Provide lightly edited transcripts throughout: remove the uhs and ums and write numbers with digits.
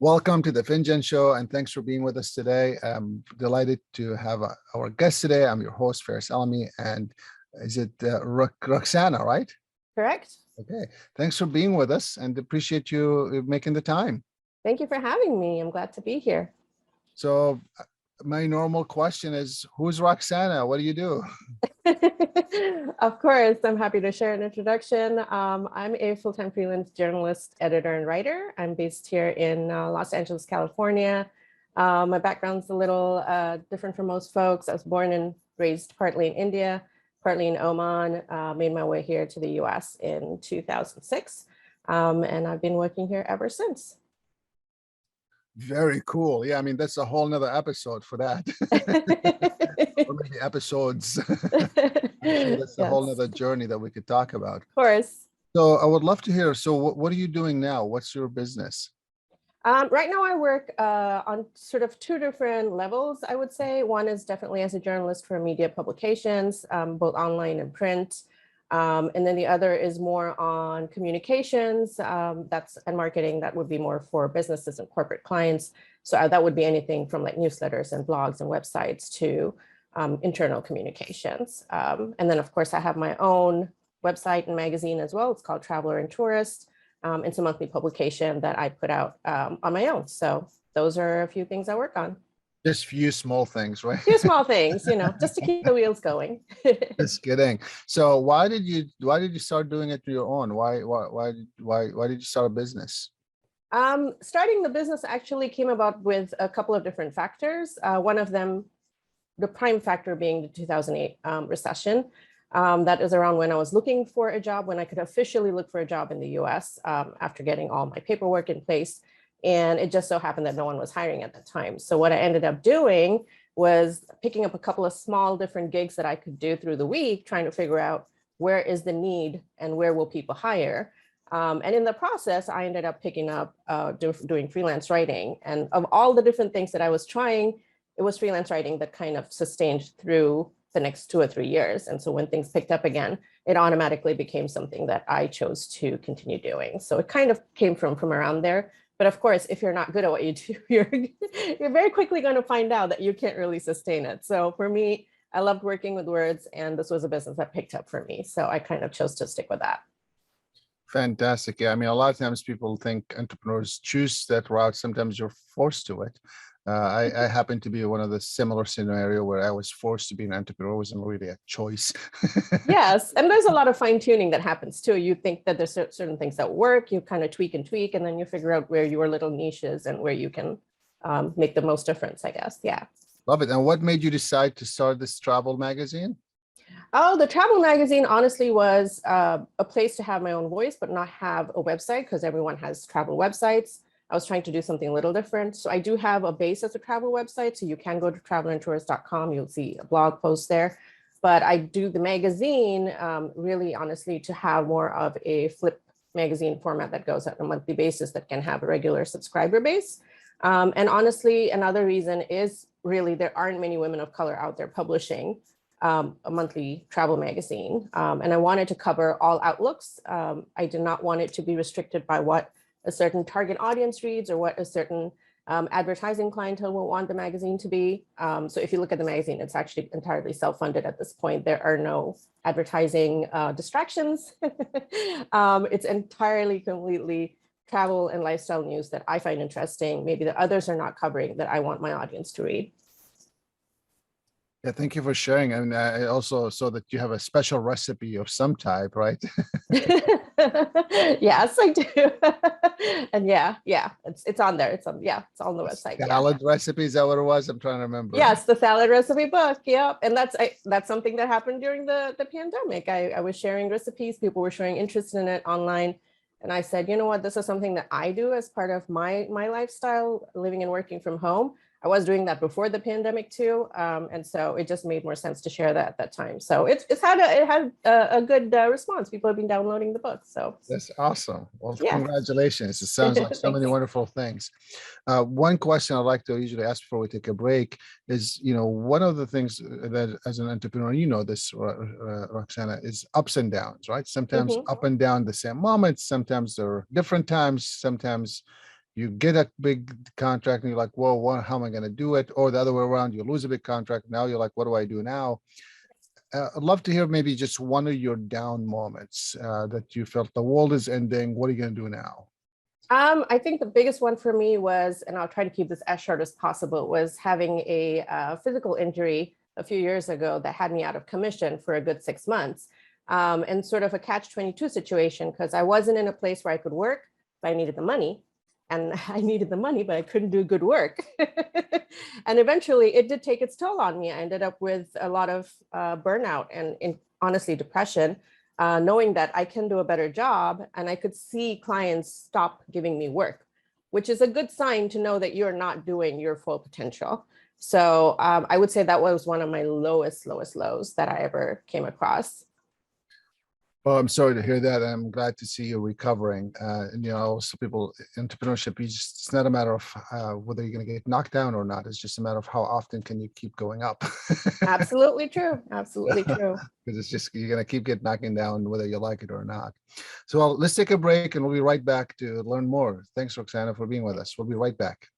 Welcome to the Finjan Show, and thanks for being with us today. I'm delighted to have our guest today. I'm your host, Faris Alami, and is it Ruksana, right? Correct. Okay, thanks for being with us and appreciate you making the time. Thank you for having me. I'm glad to be here. So my normal question is, who's Ruksana? What do you do? Of course, I'm happy to share an introduction. I'm a full-time freelance journalist, editor, and writer. I'm based here in Los Angeles, California. My background's a little different from most folks. I was born and raised partly in India, partly in Oman, made my way here to the US in 2006. And I've been working here ever since. Very cool. Yeah, I mean, that's a whole nother episode for that. Or maybe episodes. That's a whole nother journey that we could talk about. Of course. So I would love to hear. So what are you doing now? What's your business? Right now I work on sort of two different levels, I would say. One is definitely as a journalist for media publications, both online and print. And then the other is more on communications, and marketing. That would be more for businesses and corporate clients. So that would be anything from like newsletters and blogs and websites to internal communications. And then, of course, I have my own website and magazine as well. It's called Traveler and Tourist. It's a monthly publication that I put out on my own. So those are a few things I work on. Just few small things, right? Few small things, just to keep the wheels going. Just kidding. So why did you start doing it on your own? Why did you start a business? Starting the business actually came about with a couple of different factors. One of them, the prime factor being the 2008 recession. That is around when I was looking for a job, when I could officially look for a job in the US after getting all my paperwork in place. And it just so happened that no one was hiring at that time. So what I ended up doing was picking up a couple of small different gigs that I could do through the week, trying to figure out where is the need and where will people hire. And in the process, I ended up picking up doing freelance writing. And of all the different things that I was trying, it was freelance writing that kind of sustained through the next 2 or 3 years. And so when things picked up again, it automatically became something that I chose to continue doing. So it kind of came from around there. But of course, if you're not good at what you do, you're very quickly going to find out that you can't really sustain it. So for me, I loved working with words, and this was a business that picked up for me. So I kind of chose to stick with that. Fantastic. Yeah, I mean, a lot of times people think entrepreneurs choose that route. Sometimes you're forced to it. I happen to be one of the similar scenario where I was forced to be an entrepreneur. It wasn't really a choice. Yes. And there's a lot of fine tuning that happens too. You think that there's certain things that work, you kind of tweak, and then you figure out where your little niches and where you can make the most difference, I guess. Yeah. Love it. And what made you decide to start this travel magazine? Oh, the travel magazine honestly was a place to have my own voice, but not have a website, because everyone has travel websites. I was trying to do something a little different. So I do have a base as a travel website. So you can go to travelandtourist.com. You'll see a blog post there. But I do the magazine really honestly to have more of a flip magazine format that goes on a monthly basis that can have a regular subscriber base. And honestly, another reason is really there aren't many women of color out there publishing a monthly travel magazine. And I wanted to cover all outlooks. I did not want it to be restricted by what a certain target audience reads or what a certain advertising clientele will want the magazine to be. So if you look at the magazine, it's actually entirely self-funded at this point. There are no advertising distractions. It's entirely, completely travel and lifestyle news that I find interesting, maybe that others are not covering, that I want my audience to read. Yeah, thank you for sharing. And I also saw that you have a special recipe of some type, right? Yes, I do. And yeah, it's on there. It's on the website. Salad recipe, is that what it was? I'm trying to remember. Yes, the salad recipe book. Yeah. And that's something that happened during the pandemic. I was sharing recipes. People were showing interest in it online. And I said, you know what, this is something that I do as part of my lifestyle, living and working from home. I was doing that before the pandemic too. And so it just made more sense to share that at that time. So it had a good response. People have been downloading the book. So that's awesome. Well, yeah. Congratulations. It sounds like so many wonderful things. One question I'd like to usually ask before we take a break is, one of the things that as an entrepreneur, this, Ruksana, is ups and downs, right? Sometimes up and down the same moment, sometimes there are different times, sometimes you get a big contract and you're like, well, how am I going to do it? Or the other way around, you lose a big contract. Now you're like, what do I do now? I'd love to hear maybe just one of your down moments that you felt the world is ending. What are you going to do now? I think the biggest one for me was, and I'll try to keep this as short as possible, was having a physical injury a few years ago that had me out of commission for a good 6 months. And sort of a catch-22 situation, because I wasn't in a place where I could work, but I needed the money. And I needed the money, but I couldn't do good work. And eventually it did take its toll on me. I ended up with a lot of burnout and honestly depression, knowing that I can do a better job, and I could see clients stop giving me work, which is a good sign to know that you're not doing your full potential. So I would say that was one of my lowest lows that I ever came across. Well, I'm sorry to hear that. I'm glad to see you recovering. And, also people, entrepreneurship, it's not a matter of whether you're going to get knocked down or not. It's just a matter of how often can you keep going up. Absolutely true. Absolutely true. Because it's just, you're going to keep getting knocking down whether you like it or not. So let's take a break and we'll be right back to learn more. Thanks, Ruksana, for being with us. We'll be right back.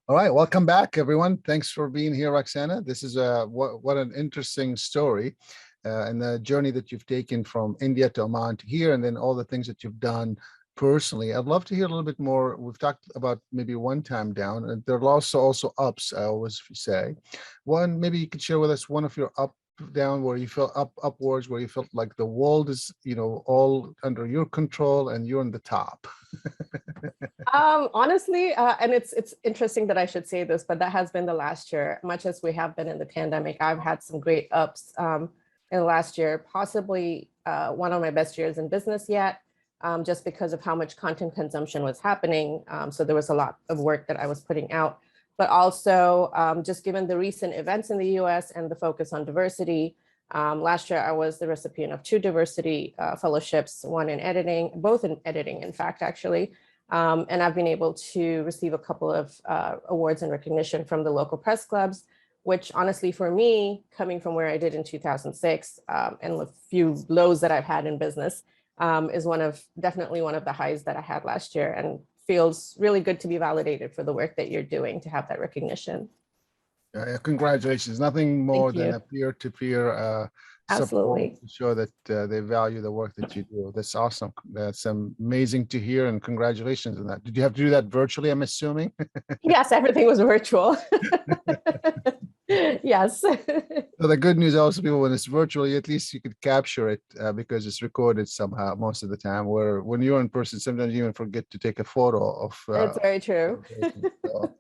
All right, welcome back, everyone. Thanks for being here, Ruksana. This is what an interesting story and the journey that you've taken from India to Oman to here, and then all the things that you've done personally. I'd love to hear a little bit more. We've talked about maybe one time down, and there are also ups, I always say. One, maybe you could share with us one of your up, down, where you felt upwards, where you felt like the world is, all under your control and you're on the top. Honestly, and it's interesting that I should say this, but that has been the last year. Much as we have been in the pandemic, I've had some great ups in the last year, possibly one of my best years in business yet, just because of how much content consumption was happening. So there was a lot of work that I was putting out, but also just given the recent events in the US and the focus on diversity. Last year, I was the recipient of 2 diversity fellowships, one in editing, both in editing, in fact, actually. And I've been able to receive a couple of awards and recognition from the local press clubs, which honestly, for me, coming from where I did in 2006 and the few lows that I've had in business, is definitely one of the highs that I had last year, and feels really good to be validated for the work that you're doing, to have that recognition. Congratulations. Nothing more than a peer-to-peer Absolutely. support to show that they value the work that you do. That's awesome. That's amazing to hear, and congratulations on that. Did you have to do that virtually, I'm assuming? Yes, everything was virtual. Yes. So the good news also, people, when it's virtually, at least you could capture it because it's recorded somehow most of the time, where when you're in person, sometimes you even forget to take a photo of. That's very true. So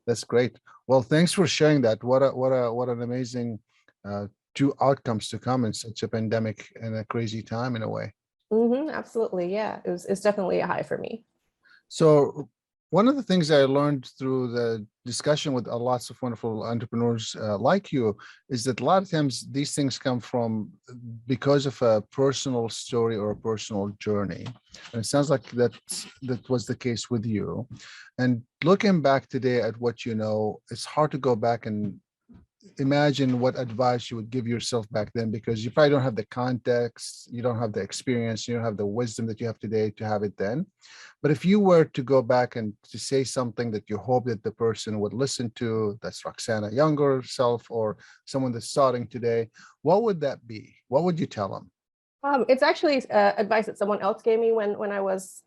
that's great. Well, thanks for sharing that. What an amazing 2 outcomes to come in such a pandemic and a crazy time in a way. Absolutely. Yeah, it's definitely a high for me. So one of the things I learned through the discussion with lots of wonderful entrepreneurs like you is that a lot of times these things come from because of a personal story or a personal journey. And it sounds like that was the case with you. And looking back today at what you know, it's hard to go back and imagine what advice you would give yourself back then, because you probably don't have the context, you don't have the experience, you don't have the wisdom that you have today to have it then. But if you were to go back and to say something that you hope that the person would listen to, that's Ruksana younger self or someone that's starting today, what would that be? What would you tell them? It's actually advice that someone else gave me when I was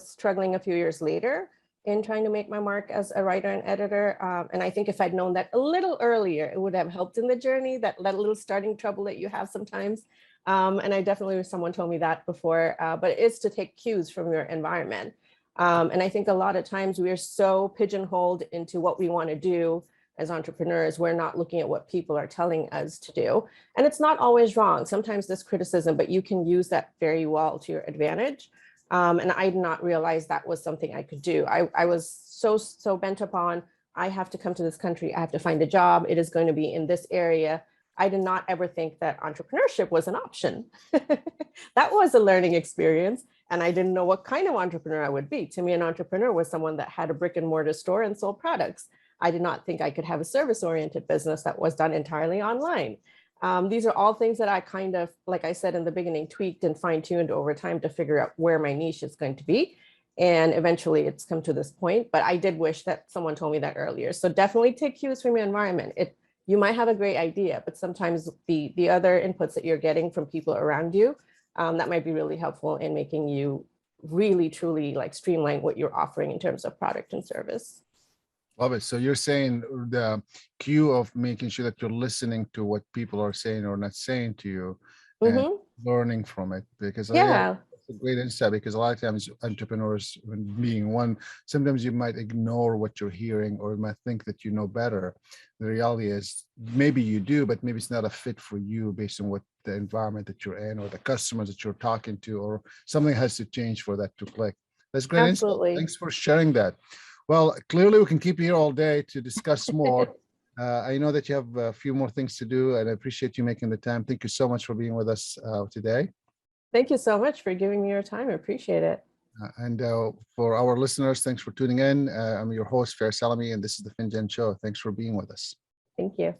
struggling a few years later in trying to make my mark as a writer and editor. And I think if I'd known that a little earlier, it would have helped in the journey, that little starting trouble that you have sometimes. And I definitely, someone told me that before, but it's to take cues from your environment. And I think a lot of times we are so pigeonholed into what we want to do as entrepreneurs. We're not looking at what people are telling us to do. And it's not always wrong. Sometimes there's criticism, but you can use that very well to your advantage. And I did not realize that was something I could do. I was so bent upon, I have to come to this country, I have to find a job, it is going to be in this area. I did not ever think that entrepreneurship was an option. That was a learning experience. And I didn't know what kind of entrepreneur I would be. To me, an entrepreneur was someone that had a brick and mortar store and sold products. I did not think I could have a service-oriented business that was done entirely online. These are all things that I kind of, like I said in the beginning, tweaked and fine-tuned over time to figure out where my niche is going to be. And eventually it's come to this point, but I did wish that someone told me that earlier. So definitely take cues from your environment. You might have a great idea, but sometimes the other inputs that you're getting from people around you, that might be really helpful in making you really, truly like streamline what you're offering in terms of product and service. Love it. So you're saying the cue of making sure that you're listening to what people are saying or not saying to you and learning from it, because Yeah. it's a great insight, because a lot of times entrepreneurs, when being one, sometimes you might ignore what you're hearing or you might think that you know better. The reality is maybe you do, but maybe it's not a fit for you based on what the environment that you're in or the customers that you're talking to, or something has to change for that to click. That's great insight. Thanks for sharing that. Well, clearly we can keep you here all day to discuss more. I know that you have a few more things to do, and I appreciate you making the time. Thank you so much for being with us today. Thank you so much for giving me your time. I appreciate it. And for our listeners, thanks for tuning in. I'm your host, Faris Alami, and this is the Finjan Show. Thanks for being with us. Thank you.